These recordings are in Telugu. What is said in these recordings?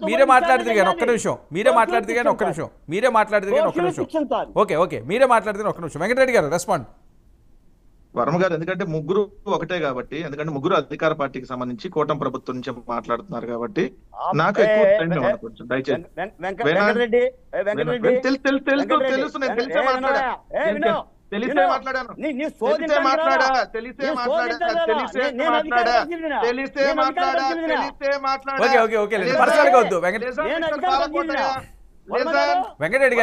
మీరే మాట్లాడితే కానీ ఒక్క నిమిషం మీరే మాట్లాడితే కానీ ఒక్క నిమిషం మీరే మాట్లాడితే కానీ ఒక్క నిమిషం ఓకే ఓకే మీరే మాట్లాడితే ఒక్క నిమిషం వెంకటరెడ్డి గారు రెస్పాండ్. వర్మ గారు ఎందుకంటే ముగ్గురు ఒకటే కాబట్టి, ఎందుకంటే ముగ్గురు అధికార పార్టీకి సంబంధించి కూటమి ప్రభుత్వం నుంచి మాట్లాడుతున్నారు కాబట్టి నాకు ఎక్కువ టైం ఇవ్వండి కొంచెం దయచేసి. తెలుసు నేను తెలిసే మాట్లాడాను తెలిసే మాట్లాడాను ఓకే ఓకే ఓకే పర్సనల్ గా వద్దు వెంకటరెడ్డి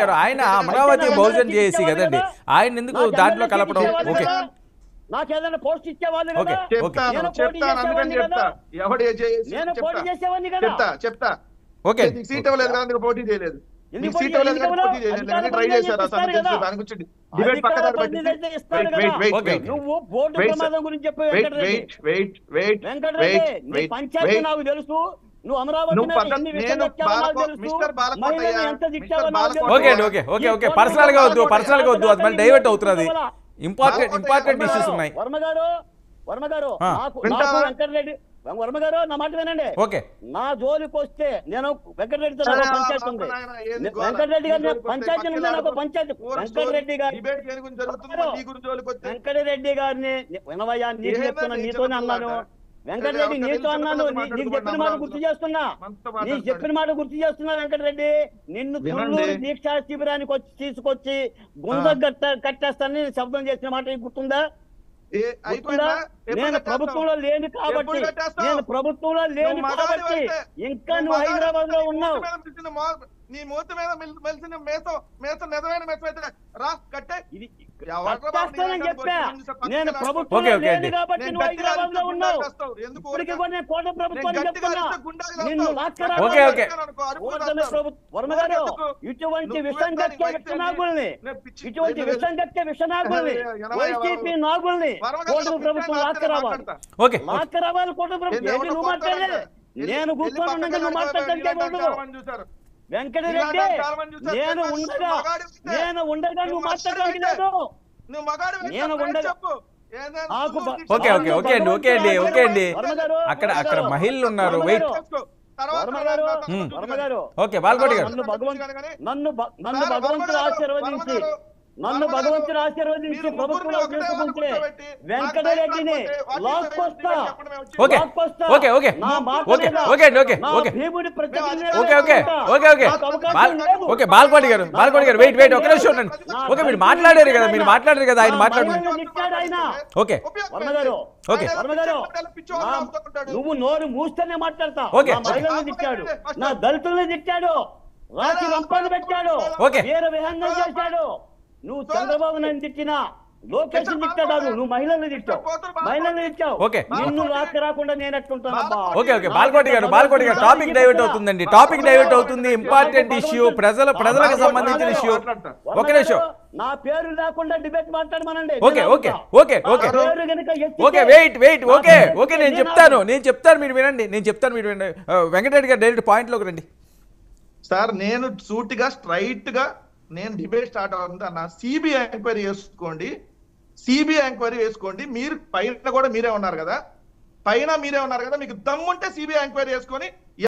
గారు ఆయన అమరావతి బహుజన్ చేసి కదండి, ఆయన ఎందుకు దాంట్లో కలపడం? ఓకే నాకేదైనా పోస్ట్ ఇచ్చేవాళ్ళు చెప్తా ఓకే సీట్ ఇవ్వలేదు కదా, పోటీ చేయలేదు, సీట్ ఇవ్వలేదు కానీ పోటీ చేయలేదు, ట్రై చేశారు దాని గురించి డిబేట్ పక్కన పంచాయతీ నాకు తెలుసు. నువ్వు అమరావతి పర్సనల్ గా వద్దు అది మళ్ళీ డైవర్ట్ అవుతున్నది. ఇంపార్టెంట్ ఇష్యూస్ ఉన్నాయి. వర్మ గారు నా మాట వినండి. ఓకే నా జోలికి వస్తే నేను వెంకటరెడ్డితో పంచాయతీ ఉంది, వెంకటరెడ్డి గారి పంచాయతీ ఉంది, నాకు పంచాయతీ వెంకటరెడ్డి గారిని వినవయ్యా నీకు చెప్తున్నా, నీతోనే అన్నాను వెంకటరెడ్డి, నీతో అన్నాను, నీకు చెప్పిన మాట గుర్తు చేస్తున్నా, నీకు చెప్పిన మాట గుర్తు చేస్తున్నా వెంకటరెడ్డి. నిన్ను తుళ్ళూరు దీక్షా శిబిరానికి వచ్చి తీసుకొచ్చి గుంద కట్టేస్తానని శబ్దం చేసిన మాట గుర్తుందా? నేను ప్రభుత్వంలో లేను కాబట్టి ఇంకా నువ్వు హైదరాబాద్ లో ఉన్నావు. నీ మూత మీద మెలిసిన మేసం నిజమైన మేసం అయితే రా కట్టే చెప్పా. నేను ప్రభుత్వం లేదు కాబట్టి నువ్వు హైదరాబాద్ లో ఉన్నావు. ఇప్పటికీ కూడా నేను కోట ప్రభుత్వాన్ని చెప్తున్నా, నిన్ను వర్మ గారు ఇటువంటి విషం కక్కే విషనాగుల్ని వైసీపీ నాగుల్ని కోట ప్రభుత్వం లాక్కరావాలి కోట ప్రభుత్వం. ఏంటి నువ్వు మాట్లాడలేదు, నేను కూర్చొని ఉండగా నువ్వు మాట్లాడతాను. వెంకటరెడ్డి నేను ఉండగా నువ్వు మాట్లాడడానికి లేదు, నేను ఉండగా ఓకే ఓకే ఓకే అండి ఓకే అండి ఓకే అండి అక్కడ మహిళలు ఉన్నారు. వెయిట్ ఓకే బాల్కోటి గారు నన్ను భగవంతుడు ఆశీర్వదించి ప్రభుత్వంలో తీసుకుంటే వెంకటరెడ్డిని లాక్కొస్తా. Okay okay okay okay okay okay okay okay okay okay okay Balkoti గారు వెయిట్ ఒక నిమిషం ఉండండి. ఓకే మీరు మాట్లాడారు కదా ఆయన మాట్లాడారు. ఓకే ఓకే నువ్వు నోరు మూస్తేనే మాట్లాడతా. ఓకే మహిళలను తిట్టాడు, నా దళితులను తిట్టాడు, రాసి రంపాలు పెట్టాడు, వేరే విధంగా చేశాడు. నువ్వు చంద్రబాబు నాయుడు తిట్టినా లోకేష్ తిట్టాడు, నువ్వు మహిళల్ని తిట్టావు. నిన్ను రాకుండా నేను ఎట్లుంటాను? ఓకే ఓకే బాల్కోటి గారు టాపిక్ డైవర్ట్ అవుతుందండి, ఇంపార్టెంట్ ఇష్యూ, ప్రజలకు సంబంధించిన ఇష్యూ. ఒక నిమిషం నా పేరు లేకుండా డిబేట్ మాట్లాడమనండి. Okay okay okay okay okay wait okay okay నేను చెప్తాను మీరు వినండి. వెంకటరెడ్డి గారు డైరెక్ట్ పాయింట్ లోకి రండి. సార్ నేను సూటిగా స్ట్రైట్ గా నేను డిబేట్ స్టార్ట్ అవుతుంది అన్న. సిబిఐ ఎంక్వైరీ వేసుకోండి. మీరు పైన కూడా మీరే ఉన్నారు కదా, మీకు దమ్ముంటే సిబిఐ ఎంక్వైరీ వేసుకొని